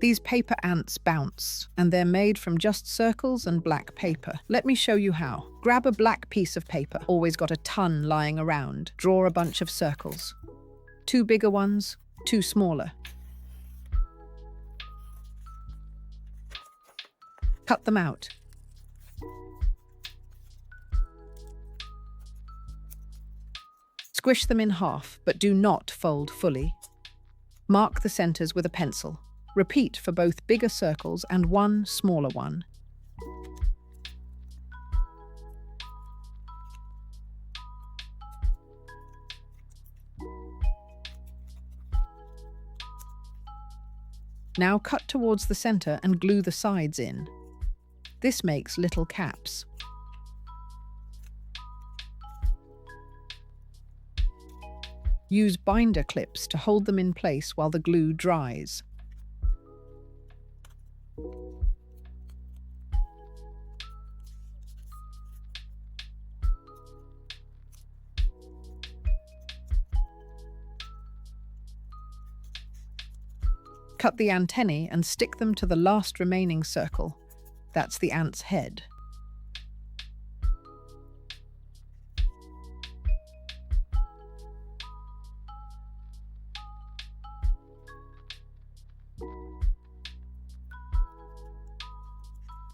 These paper ants bounce, and they're made from just circles and black paper. Let me show you how. Grab a black piece of paper, always got a ton lying around. Draw a bunch of circles. 2 bigger ones, 2 smaller. Cut them out. Squish them in half, but do not fold fully. Mark the centers with a pencil. Repeat for both bigger circles and one smaller one. Now cut towards the center and glue the sides in. This makes little caps. Use binder clips to hold them in place while the glue dries. Cut the antennae and stick them to the last remaining circle. That's the ant's head.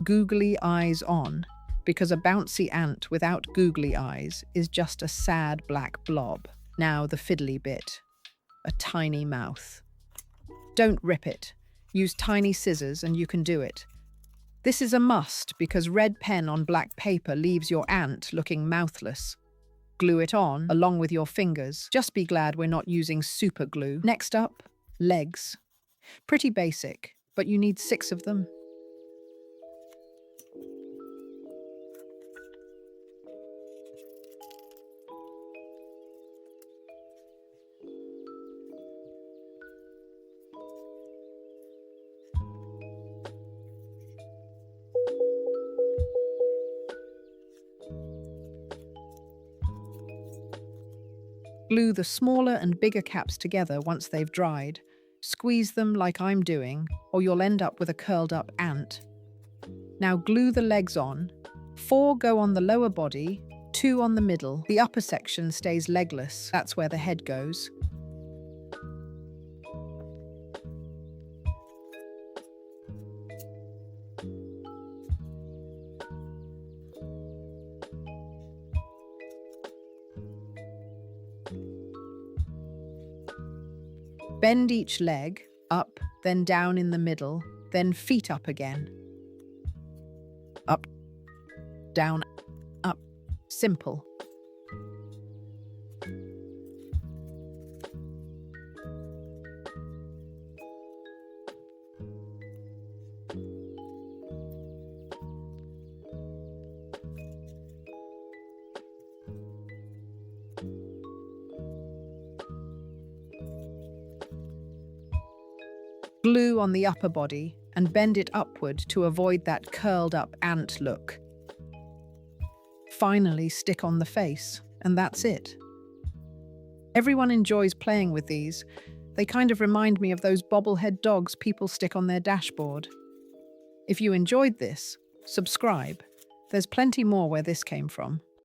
Googly eyes on, because a bouncy ant without googly eyes is just a sad black blob. Now the fiddly bit. A tiny mouth. Don't rip it. Use tiny scissors and you can do it. This is a must because red pen on black paper leaves your ant looking mouthless. Glue it on along with your fingers. Just be glad we're not using super glue. Next up, legs. Pretty basic, but you need 6 of them. Glue the smaller and bigger caps together once they've dried. Squeeze them like I'm doing, or you'll end up with a curled up ant. Now glue the legs on. 4 go on the lower body, 2 on the middle. The upper section stays legless. That's where the head goes. Bend each leg, up, then down in the middle, then feet up again. Up, down, up. Simple. Glue on the upper body and bend it upward to avoid that curled up ant look. Finally, stick on the face, and that's it. Everyone enjoys playing with these. They kind of remind me of those bobblehead dogs people stick on their dashboard. If you enjoyed this, subscribe. There's plenty more where this came from.